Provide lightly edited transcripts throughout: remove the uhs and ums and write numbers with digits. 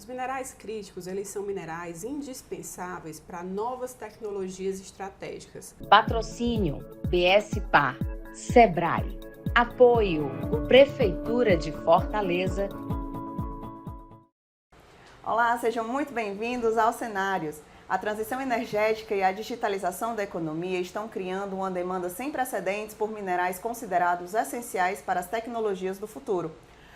Os minerais críticos, eles são minerais indispensáveis para novas tecnologias estratégicas. Patrocínio BSPar, Sebrae. Apoio Prefeitura de Fortaleza. Olá, sejam muito bem-vindos aos Cenários. A transição energética e a digitalização da economia estão criando uma demanda sem precedentes por minerais considerados essenciais para as tecnologias do futuro.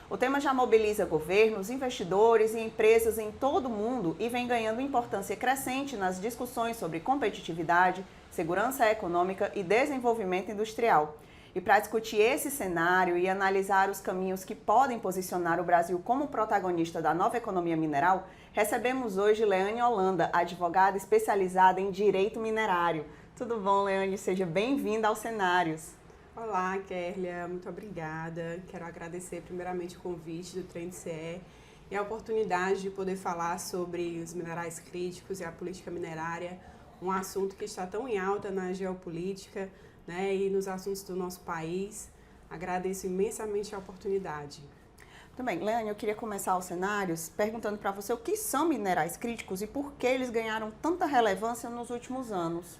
O tema já mobiliza governos, investidores e empresas em todo o mundo e vem ganhando importância crescente nas discussões sobre competitividade, segurança econômica e desenvolvimento industrial. E para discutir esse cenário e analisar os caminhos que podem posicionar o Brasil como protagonista da nova economia mineral, recebemos hoje Leane Holanda, advogada especializada em direito minerário. Tudo bom, Leane? Seja bem-vinda aos Cenários. Olá, Kérlia, muito obrigada. Quero agradecer primeiramente o convite do TrendCE e a oportunidade de poder falar sobre os minerais críticos e a política minerária, um assunto que está tão em alta na geopolítica, né, e nos assuntos do nosso país. Agradeço imensamente a oportunidade. Muito bem, Leane, eu queria começar os cenários perguntando para você o que são minerais críticos e por que eles ganharam tanta relevância nos últimos anos.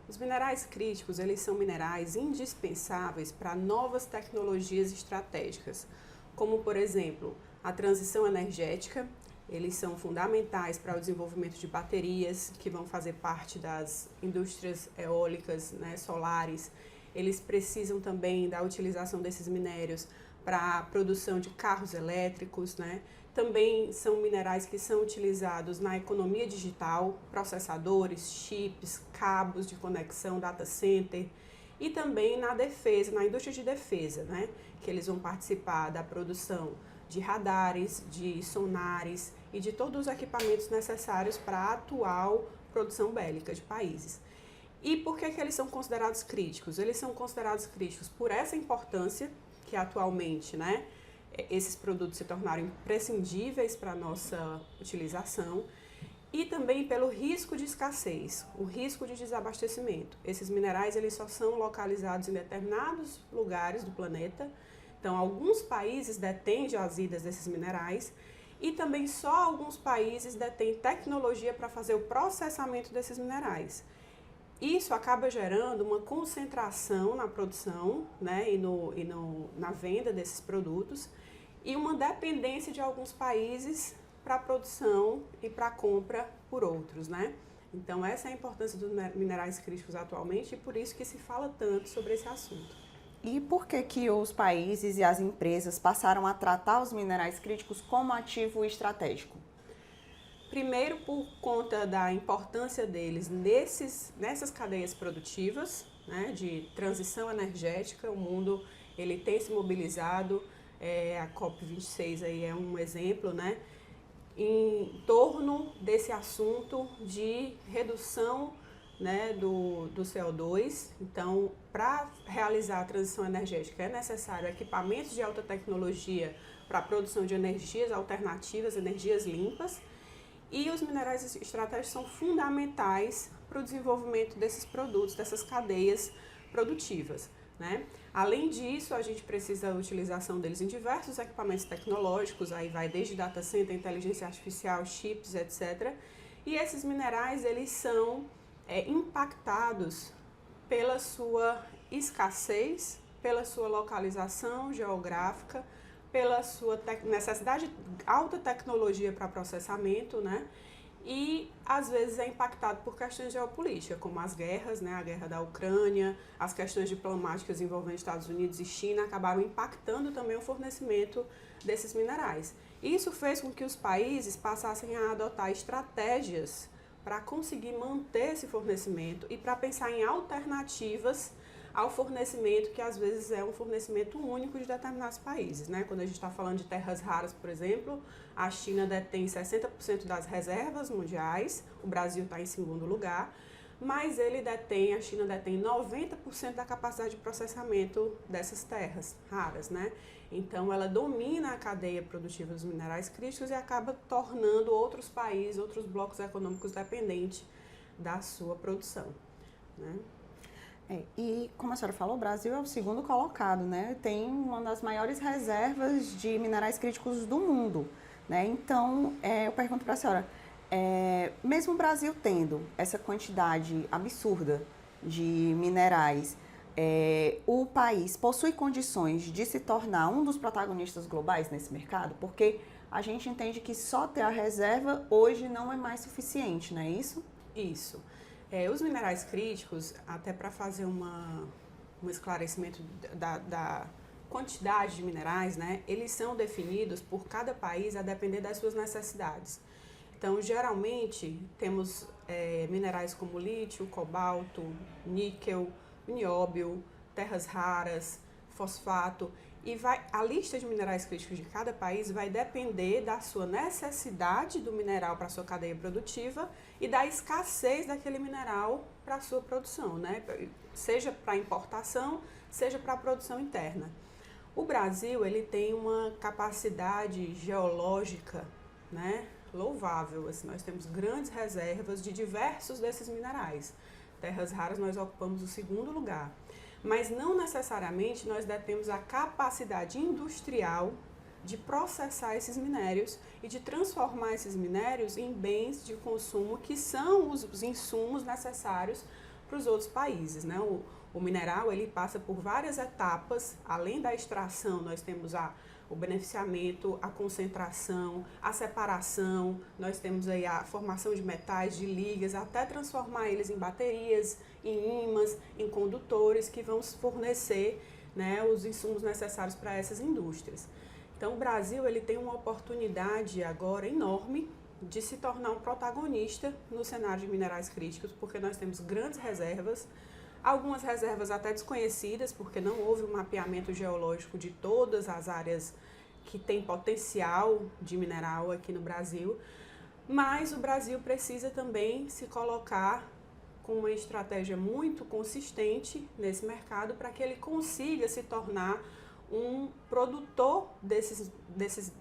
Os minerais críticos, eles são minerais indispensáveis para novas tecnologias estratégicas, como, por exemplo, a transição energética. Eles são fundamentais para o desenvolvimento de baterias, que vão fazer parte das indústrias eólicas, né, solares. Eles precisam também da utilização desses minérios para a produção de carros elétricos, né? Também são minerais que são utilizados na economia digital, processadores, chips, cabos de conexão, data center, e também na defesa, na indústria de defesa, né? Que eles vão participar da produção de radares, de sonares e de todos os equipamentos necessários para a atual produção bélica de países. E por que eles são considerados críticos? Eles são considerados críticos por essa importância que atualmente, né, esses produtos se tornaram imprescindíveis para a nossa utilização, e também pelo risco de escassez, o risco de desabastecimento. Esses minerais, eles só são localizados em determinados lugares do planeta. Então, alguns países detêm jazidas desses minerais e também só alguns países detêm tecnologia para fazer o processamento desses minerais. Isso acaba gerando uma concentração na produção, né, na venda desses produtos e uma dependência de alguns países para a produção e para a compra por outros, né? Então, essa é a importância dos minerais críticos atualmente e por isso que se fala tanto sobre esse assunto. E por que os países e as empresas passaram a tratar os minerais críticos como ativo estratégico? Primeiro, por conta da importância deles nessas cadeias produtivas, né, de transição energética. O mundo ele tem se mobilizado, a COP26 aí é um exemplo, né, em torno desse assunto de redução, né, do CO2. Então, para realizar a transição energética é necessário equipamentos de alta tecnologia para a produção de energias alternativas, energias limpas. E os minerais estratégicos são fundamentais para o desenvolvimento desses produtos, dessas cadeias produtivas, né? Além disso, a gente precisa da utilização deles em diversos equipamentos tecnológicos, aí vai desde data center, inteligência artificial, chips, etc. E esses minerais, eles são impactados pela sua escassez, pela sua localização geográfica, pela sua necessidade de alta tecnologia para processamento, né? E às vezes é impactado por questões geopolíticas, como as guerras, né? A guerra da Ucrânia, as questões diplomáticas envolvendo Estados Unidos e China acabaram impactando também o fornecimento desses minerais. Isso fez com que os países passassem a adotar estratégias para conseguir manter esse fornecimento e para pensar em alternativas ao fornecimento que às vezes é um fornecimento único de determinados países, né? Quando a gente está falando de terras raras, por exemplo, a China detém 60% das reservas mundiais, o Brasil está em segundo lugar, mas a China detém 90% da capacidade de processamento dessas terras raras, né? Então ela domina a cadeia produtiva dos minerais críticos e acaba tornando outros países, outros blocos econômicos dependentes da sua produção, né? E como a senhora falou, o Brasil é o segundo colocado, né? Tem uma das maiores reservas de minerais críticos do mundo. né? Então, eu pergunto para a senhora, mesmo o Brasil tendo essa quantidade absurda de minerais, o país possui condições de se tornar um dos protagonistas globais nesse mercado? Porque a gente entende que só ter a reserva hoje não é mais suficiente, não é isso? Isso. Os minerais críticos, até para fazer um esclarecimento da quantidade de minerais, né, eles são definidos por cada país a depender das suas necessidades. Então, geralmente, temos minerais como lítio, cobalto, níquel, nióbio, terras raras, fosfato, e a lista de minerais críticos de cada país vai depender da sua necessidade do mineral para a sua cadeia produtiva e da escassez daquele mineral para a sua produção, né? Seja para importação, seja para a produção interna. O Brasil, ele tem uma capacidade geológica, né, louvável. Assim, nós temos grandes reservas de diversos desses minerais. Terras raras, nós ocupamos o segundo lugar. Mas não necessariamente nós detemos a capacidade industrial de processar esses minérios e de transformar esses minérios em bens de consumo que são os insumos necessários para os outros países, né? O mineral, ele passa por várias etapas. Além da extração, nós temos o beneficiamento, a concentração, a separação, nós temos aí a formação de metais, de ligas, até transformar eles em baterias, em ímãs, em condutores que vão fornecer, né, os insumos necessários para essas indústrias. Então, o Brasil, ele tem uma oportunidade agora enorme de se tornar um protagonista no cenário de minerais críticos, porque nós temos grandes reservas, algumas reservas até desconhecidas, porque não houve um mapeamento geológico de todas as áreas que têm potencial de mineral aqui no Brasil, mas o Brasil precisa também se colocar com uma estratégia muito consistente nesse mercado para que ele consiga se tornar um produtor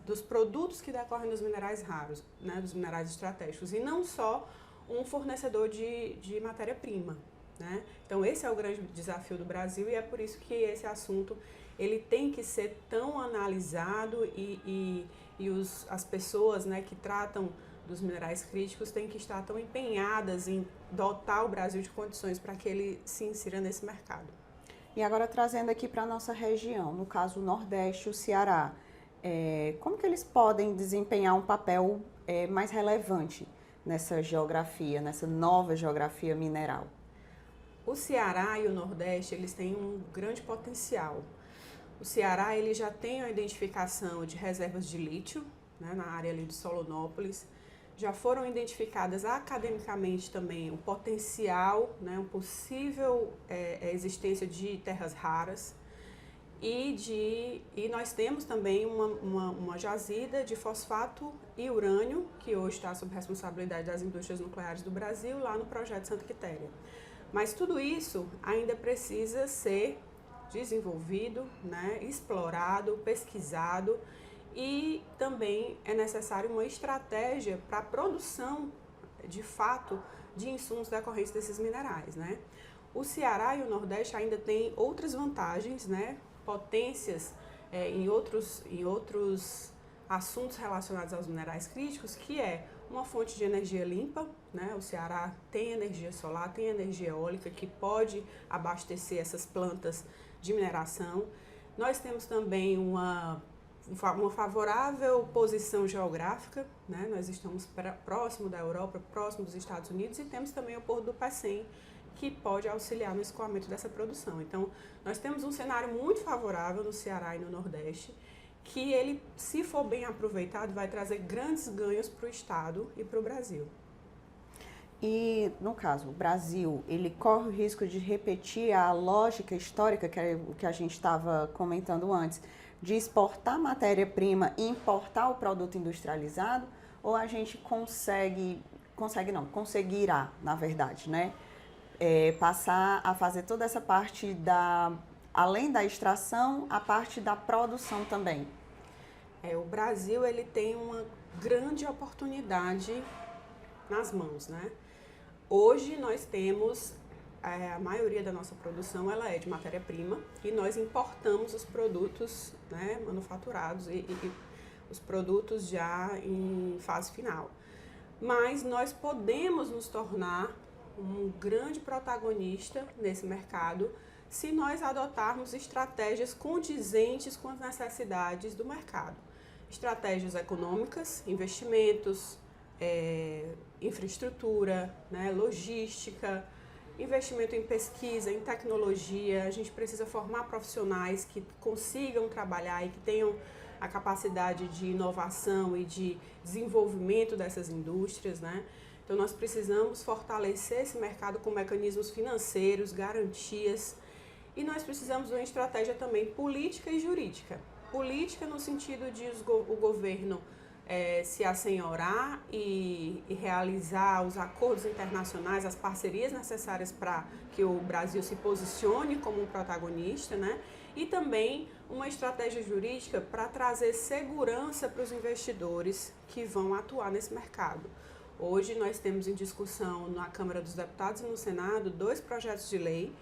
dos produtos que decorrem dos minerais raros, né, dos minerais estratégicos, e não só um fornecedor de matéria-prima, né? Então esse é o grande desafio do Brasil e é por isso que esse assunto ele tem que ser tão analisado e as pessoas, né, que tratam dos minerais críticos têm que estar tão empenhadas em dotar o Brasil de condições para que ele se insira nesse mercado. E agora trazendo aqui para a nossa região, no caso o Nordeste, o Ceará, como que eles podem desempenhar um papel mais relevante nessa geografia, nessa nova geografia mineral? O Ceará e o Nordeste, eles têm um grande potencial. O Ceará, ele já tem a identificação de reservas de lítio, né, na área ali de Solonópolis. Já foram identificadas academicamente também o potencial, né, um possível existência de terras raras. E nós temos também uma jazida de fosfato e urânio, que hoje está sob responsabilidade das indústrias nucleares do Brasil, lá no projeto Santa Quitéria. Mas tudo isso ainda precisa ser desenvolvido, né, explorado, pesquisado, e também é necessário uma estratégia para a produção, de fato, de insumos decorrentes desses minerais, né? O Ceará e o Nordeste ainda têm outras vantagens, né, potências em outros assuntos relacionados aos minerais críticos, que é uma fonte de energia limpa, né? O Ceará tem energia solar, tem energia eólica que pode abastecer essas plantas de mineração. Nós temos também uma favorável posição geográfica, né? Nós estamos próximo da Europa, próximo dos Estados Unidos, e temos também o Porto do Pecém, que pode auxiliar no escoamento dessa produção. Então, nós temos um cenário muito favorável no Ceará e no Nordeste, que ele, se for bem aproveitado, vai trazer grandes ganhos para o Estado e para o Brasil. E, no caso, o Brasil, ele corre o risco de repetir a lógica histórica, que é o que a gente estava comentando antes, de exportar matéria-prima e importar o produto industrializado, ou a gente conseguirá, na verdade, né? Passar a fazer toda essa parte além da extração, a parte da produção também. O Brasil, ele tem uma grande oportunidade nas mãos, né? Hoje nós temos, a maioria da nossa produção ela é de matéria-prima e nós importamos os produtos, né, manufaturados. E os produtos já em fase final. Mas nós podemos nos tornar um grande protagonista nesse mercado se nós adotarmos estratégias condizentes com as necessidades do mercado. Estratégias econômicas, investimentos, infraestrutura, né, logística, investimento em pesquisa, em tecnologia. A gente precisa formar profissionais que consigam trabalhar e que tenham a capacidade de inovação e de desenvolvimento dessas indústrias, né? Então nós precisamos fortalecer esse mercado com mecanismos financeiros, garantias, e nós precisamos de uma estratégia também política e jurídica. Política no sentido de o governo se assenhorar e realizar os acordos internacionais, as parcerias necessárias para que o Brasil se posicione como um protagonista, né? E também uma estratégia jurídica para trazer segurança para os investidores que vão atuar nesse mercado. Hoje nós temos em discussão na Câmara dos Deputados e no Senado 2 projetos de lei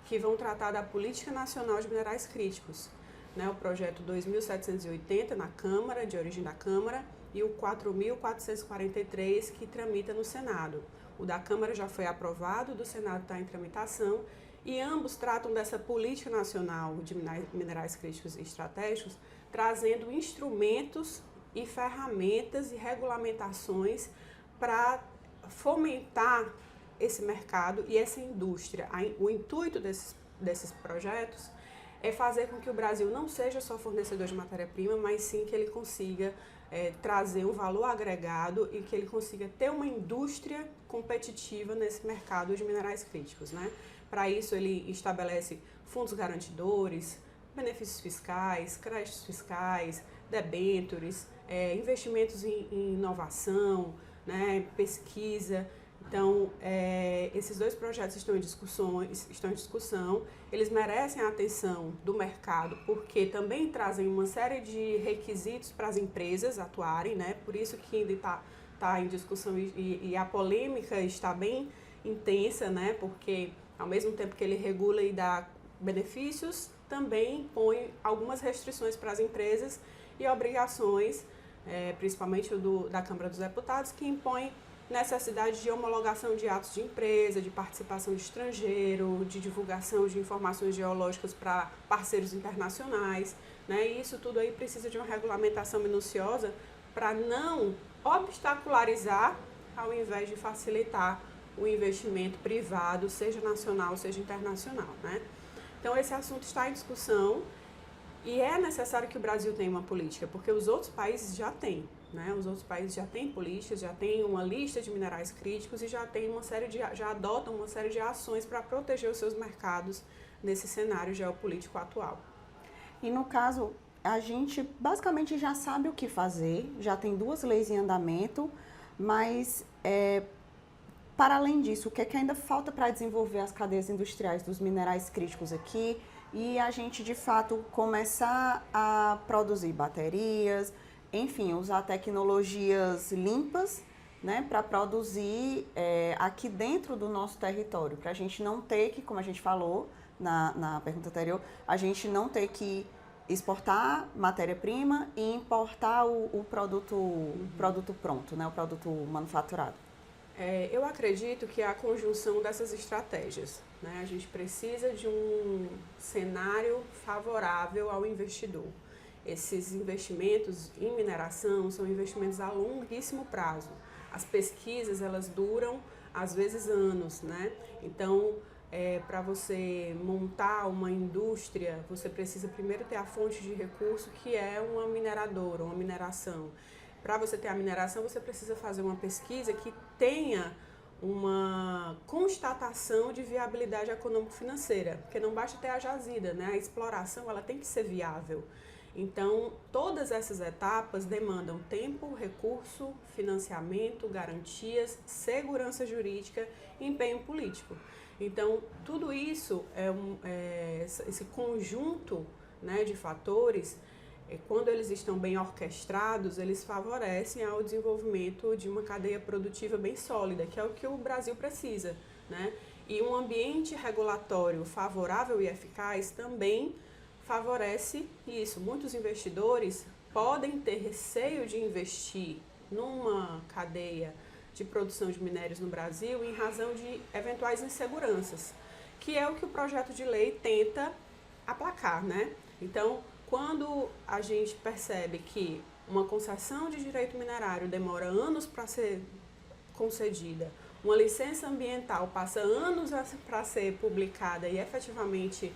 que vão tratar da Política Nacional de Minerais Críticos, né? O projeto 2.780 na Câmara, de origem da Câmara, e o 4.443 que tramita no Senado. O da Câmara já foi aprovado, o do Senado está em tramitação, e ambos tratam dessa política nacional de minerais críticos e estratégicos, trazendo instrumentos e ferramentas e regulamentações para fomentar esse mercado e essa indústria. O intuito desses projetos é fazer com que o Brasil não seja só fornecedor de matéria-prima, mas sim que ele consiga trazer um valor agregado e que ele consiga ter uma indústria competitiva nesse mercado de minerais críticos, né? Para isso, ele estabelece fundos garantidores, benefícios fiscais, créditos fiscais, debêntures, investimentos em inovação, né, pesquisa. Então, esses 2 projetos estão em discussão, eles merecem a atenção do mercado, porque também trazem uma série de requisitos para as empresas atuarem, né? Por isso que ainda está em discussão e a polêmica está bem intensa, né? Porque ao mesmo tempo que ele regula e dá benefícios, também põe algumas restrições para as empresas e obrigações, principalmente da Câmara dos Deputados, que impõe necessidade de homologação de atos de empresa, de participação de estrangeiro, de divulgação de informações geológicas para parceiros internacionais, né? E isso tudo aí precisa de uma regulamentação minuciosa para não obstacularizar, ao invés de facilitar o investimento privado, seja nacional, seja internacional, né? Então esse assunto está em discussão e é necessário que o Brasil tenha uma política, porque os outros países já têm. Né? Os outros países já têm políticas, já têm uma lista de minerais críticos e já adotam uma série de ações para proteger os seus mercados nesse cenário geopolítico atual. E no caso, a gente basicamente já sabe o que fazer, já tem 2 leis em andamento, mas para além disso, o que é que ainda falta para desenvolver as cadeias industriais dos minerais críticos aqui e a gente de fato começar a produzir baterias, enfim, usar tecnologias limpas, né, para produzir aqui dentro do nosso território, para a gente não ter que, como a gente falou na pergunta anterior, a gente não ter que exportar matéria-prima e importar o produto pronto, né, o produto manufaturado. Eu acredito que é a conjunção dessas estratégias, né? A gente precisa de um cenário favorável ao investidor. Esses investimentos em mineração são investimentos a longuíssimo prazo. As pesquisas, elas duram, às vezes, anos, né? Então, para você montar uma indústria, você precisa primeiro ter a fonte de recurso, que é uma mineradora, uma mineração. Para você ter a mineração, você precisa fazer uma pesquisa que tenha uma constatação de viabilidade econômico-financeira, porque não basta ter a jazida, né? A exploração, ela tem que ser viável. Então, todas essas etapas demandam tempo, recurso, financiamento, garantias, segurança jurídica e empenho político. Então, tudo isso, esse conjunto, né, de fatores, quando eles estão bem orquestrados, eles favorecem ao desenvolvimento de uma cadeia produtiva bem sólida, que é o que o Brasil precisa, né? E um ambiente regulatório favorável e eficaz também favorece isso. Muitos investidores podem ter receio de investir numa cadeia de produção de minérios no Brasil em razão de eventuais inseguranças, que é o que o projeto de lei tenta aplacar, né? Então, quando a gente percebe que uma concessão de direito minerário demora anos para ser concedida, uma licença ambiental passa anos para ser publicada e efetivamente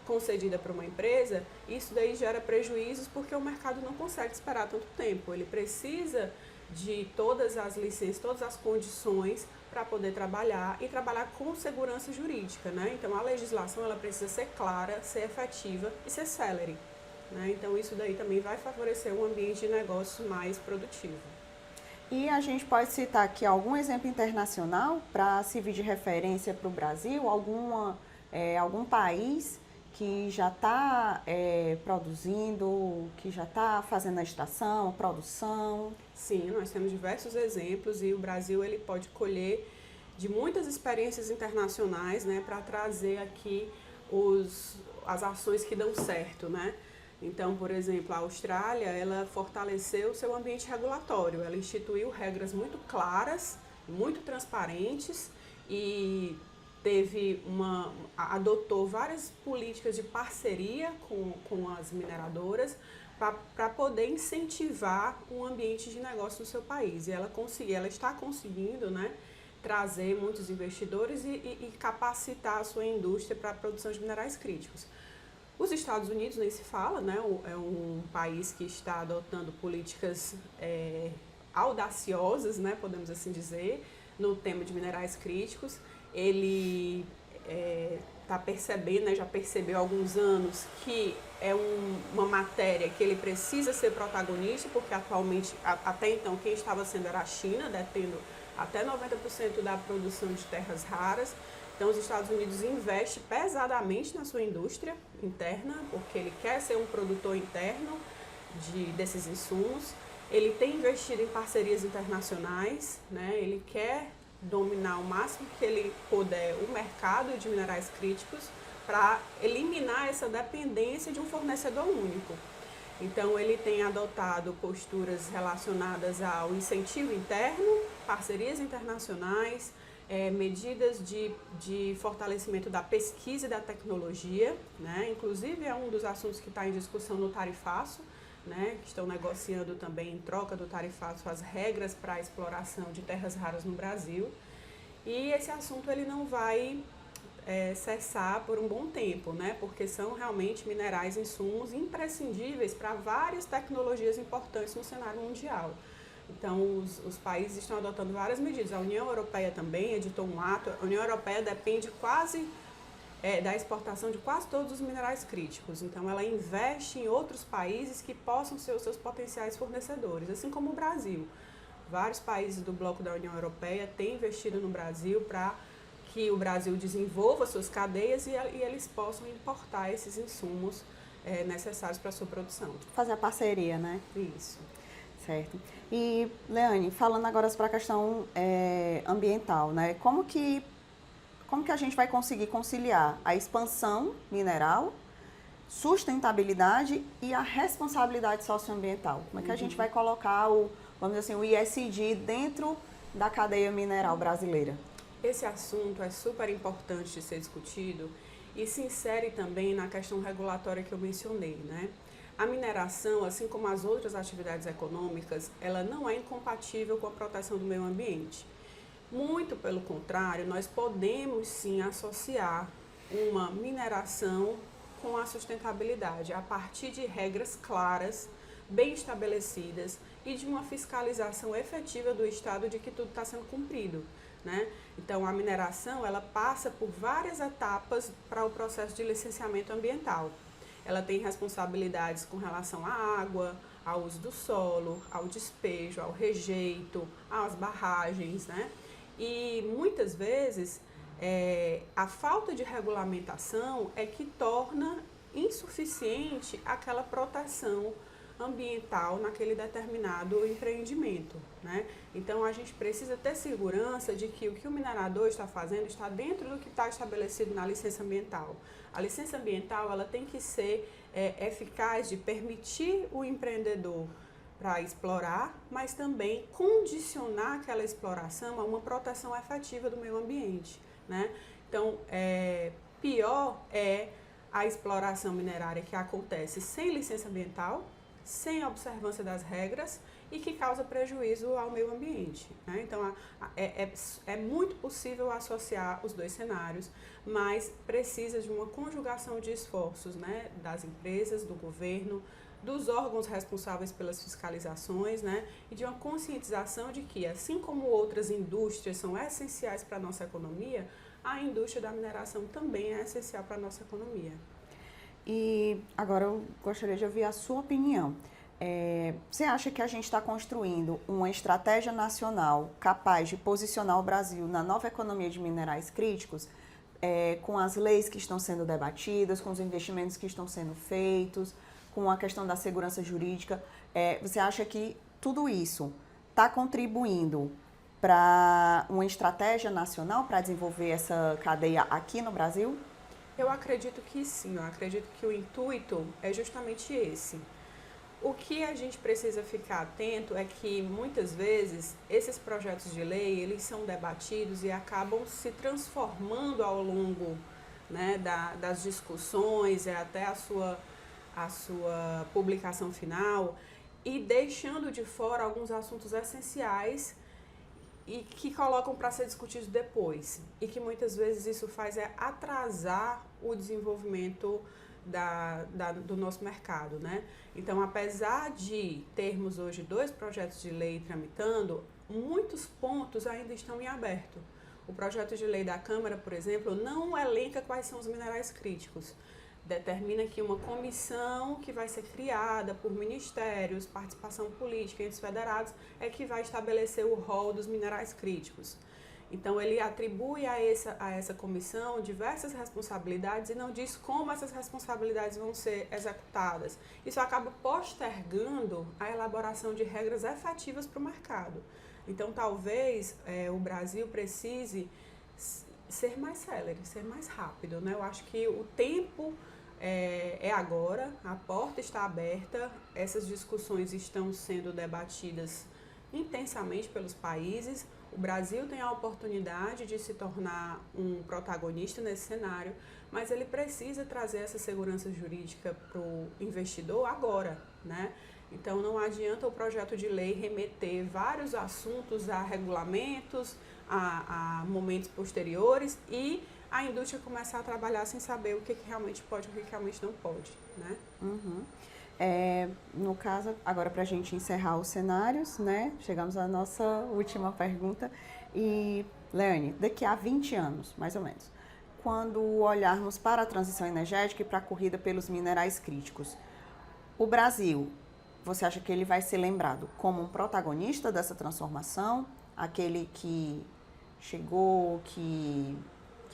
concedida para uma empresa, isso daí gera prejuízos porque o mercado não consegue esperar tanto tempo. Ele precisa de todas as licenças, todas as condições para poder trabalhar e trabalhar com segurança jurídica, né? Então a legislação ela precisa ser clara, ser efetiva e ser célere, né? Então isso daí também vai favorecer um ambiente de negócios mais produtivo. E a gente pode citar aqui algum exemplo internacional para servir de referência para o Brasil, algum país que já está produzindo, que já está fazendo a extração, a produção? Sim, nós temos diversos exemplos e o Brasil ele pode colher de muitas experiências internacionais, né, para trazer aqui as ações que dão certo, né? Então, por exemplo, a Austrália, ela fortaleceu o seu ambiente regulatório, ela instituiu regras muito claras, muito transparentes e adotou várias políticas de parceria com as mineradoras para poder incentivar um ambiente de negócio no seu país. E ela está conseguindo, né, trazer muitos investidores e capacitar a sua indústria para a produção de minerais críticos. Os Estados Unidos nem se fala, né, é um país que está adotando políticas audaciosas, né, podemos assim dizer, no tema de minerais críticos. Ele está percebendo, né, já percebeu há alguns anos que é uma matéria que ele precisa ser protagonista, porque atualmente, até então, quem estava sendo era a China, detendo até 90% da produção de terras raras. Então, os Estados Unidos investem pesadamente na sua indústria interna, porque ele quer ser um produtor interno desses insumos. Ele tem investido em parcerias internacionais, né? Ele quer dominar o máximo que ele puder o mercado de minerais críticos para eliminar essa dependência de um fornecedor único. Então, ele tem adotado posturas relacionadas ao incentivo interno, parcerias internacionais, medidas de fortalecimento da pesquisa e da tecnologia, né? Inclusive é um dos assuntos que está em discussão no tarifaço, né? Que estão negociando também em troca do tarifaço as regras para a exploração de terras raras no Brasil. E esse assunto ele não vai cessar por um bom tempo, né? Porque são realmente minerais, insumos imprescindíveis para várias tecnologias importantes no cenário mundial. Então, os países estão adotando várias medidas. A União Europeia também editou um ato. A União Europeia depende da exportação de quase todos os minerais críticos. Então, ela investe em outros países que possam ser os seus potenciais fornecedores, assim como o Brasil. Vários países do bloco da União Europeia têm investido no Brasil para que o Brasil desenvolva suas cadeias e eles possam importar esses insumos necessários para a sua produção. Fazer a parceria, né? Isso. Certo. E, Leane, falando agora para a questão ambiental, né? Como que a gente vai conseguir conciliar a expansão mineral, sustentabilidade e a responsabilidade socioambiental? Como é que a gente vai colocar vamos dizer assim, o ESG dentro da cadeia mineral brasileira? Esse assunto é super importante de ser discutido e se insere também na questão regulatória que eu mencionei, né? A mineração, assim como as outras atividades econômicas, ela não é incompatível com a proteção do meio ambiente. Muito pelo contrário, nós podemos sim associar uma mineração com a sustentabilidade a partir de regras claras, bem estabelecidas e de uma fiscalização efetiva do Estado de que tudo está sendo cumprido, né? Então, a mineração ela passa por várias etapas para o processo de licenciamento ambiental. Ela tem responsabilidades com relação à água, ao uso do solo, ao despejo, ao rejeito, às barragens, né? E muitas vezes a falta de regulamentação é que torna insuficiente aquela proteção ambiental naquele determinado empreendimento, né? Então a gente precisa ter segurança de que o minerador está fazendo está dentro do que está estabelecido na licença ambiental. A licença ambiental ela tem que ser eficaz de permitir o empreendedor para explorar, mas também condicionar aquela exploração a uma proteção efetiva do meio ambiente, né? Então, pior é a exploração minerária que acontece sem licença ambiental, sem observância das regras e que causa prejuízo ao meio ambiente, né? Então, é muito possível associar os dois cenários, mas precisa de uma conjugação de esforços, né? Das empresas, do governo, dos órgãos responsáveis pelas fiscalizações, né? E de uma conscientização de que, assim como outras indústrias são essenciais para a nossa economia, a indústria da mineração também é essencial para a nossa economia. E agora eu gostaria de ouvir a sua opinião. Você acha que a gente está construindo uma estratégia nacional capaz de posicionar o Brasil na nova economia de minerais críticos, com as leis que estão sendo debatidas, com os investimentos que estão sendo feitos, com a questão da segurança jurídica? Você acha que tudo isso está contribuindo para uma estratégia nacional para desenvolver essa cadeia aqui no Brasil? Eu acredito que sim, eu acredito que o intuito é justamente esse. O que a gente precisa ficar atento é que, muitas vezes, esses projetos de lei, eles são debatidos e acabam se transformando ao longo, né, das discussões, até a sua publicação final, e deixando de fora alguns assuntos essenciais e que colocam para ser discutidos depois. E que muitas vezes isso faz atrasar o desenvolvimento do nosso mercado, né? Então, apesar de termos hoje 2 projetos de lei tramitando, muitos pontos ainda estão em aberto. O projeto de lei da Câmara, por exemplo, não elenca quais são os minerais críticos. Determina que uma comissão que vai ser criada por ministérios, participação política, entes federados, é que vai estabelecer o rol dos minerais críticos. Então, ele atribui a essa comissão diversas responsabilidades e não diz como essas responsabilidades vão ser executadas. Isso acaba postergando a elaboração de regras efetivas para o mercado. Então, talvez o Brasil precise ser mais célere, ser mais rápido, né? Eu acho que o tempo é agora, a porta está aberta, essas discussões estão sendo debatidas intensamente pelos países. O Brasil tem a oportunidade de se tornar um protagonista nesse cenário, mas ele precisa trazer essa segurança jurídica para o investidor agora, né? Então, não adianta o projeto de lei remeter vários assuntos a regulamentos, a momentos posteriores e a indústria começar a trabalhar sem saber o que realmente pode e o que realmente não pode, né? Uhum. No caso, agora para a gente encerrar os cenários, né? Chegamos à nossa última pergunta. E, Leane, daqui a 20 anos, mais ou menos, quando olharmos para a transição energética e para a corrida pelos minerais críticos, o Brasil, você acha que ele vai ser lembrado como um protagonista dessa transformação? Aquele que chegou, que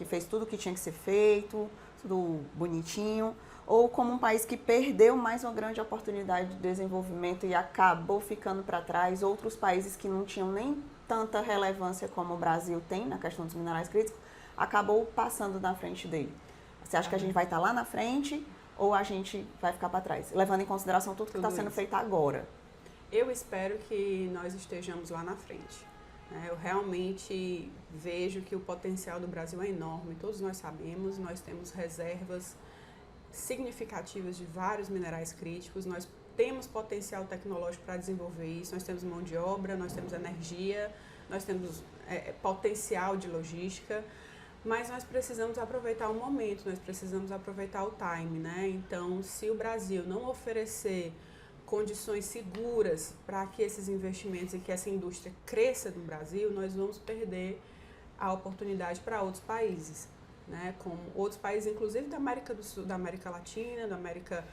fez tudo o que tinha que ser feito, tudo bonitinho? Ou como um país que perdeu mais uma grande oportunidade de desenvolvimento e acabou ficando para trás, outros países que não tinham nem tanta relevância como o Brasil tem na questão dos minerais críticos, acabou passando na frente dele? Você acha que a gente vai estar lá na frente ou a gente vai ficar para trás? Levando em consideração tudo que está sendo feito agora. Eu espero que nós estejamos lá na frente. Eu realmente vejo que o potencial do Brasil é enorme, todos nós sabemos, nós temos reservas significativas de vários minerais críticos, nós temos potencial tecnológico para desenvolver isso, nós temos mão de obra, nós temos energia, nós temos potencial de logística, mas nós precisamos aproveitar o momento, nós precisamos aproveitar o time, né? Então, se o Brasil não oferecer condições seguras para que esses investimentos e que essa indústria cresça no Brasil, nós vamos perder a oportunidade para outros países, né? Como outros países, inclusive da América do Sul, da América Latina, da América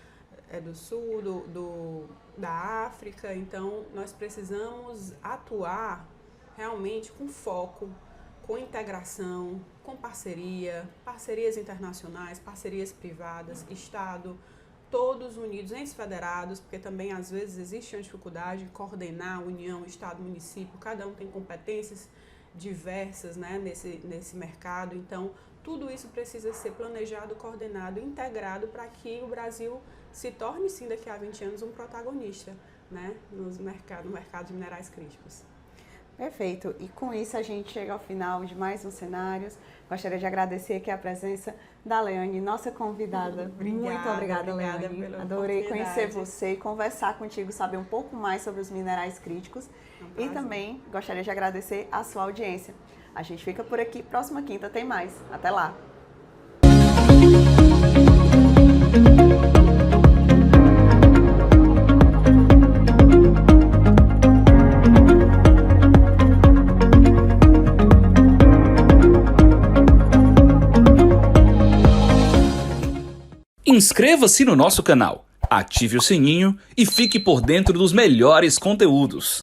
do Sul, da África. Então, nós precisamos atuar realmente com foco, com integração, com parcerias internacionais, parcerias privadas, Estado, todos unidos, entes federados, porque também às vezes existe uma dificuldade de coordenar União, Estado, município, cada um tem competências diversas, né, nesse mercado. Então, tudo isso precisa ser planejado, coordenado, integrado para que o Brasil se torne, sim, daqui a 20 anos, um protagonista, né, no mercado de minerais críticos. Perfeito. E com isso a gente chega ao final de mais um Cenários. Gostaria de agradecer aqui a presença da Leane, nossa convidada. Muito obrigada, Leane. Adorei conhecer você e conversar contigo, saber um pouco mais sobre os minerais críticos. E também gostaria de agradecer a sua audiência. A gente fica por aqui. Próxima quinta tem mais. Até lá! Inscreva-se no nosso canal, ative o sininho e fique por dentro dos melhores conteúdos.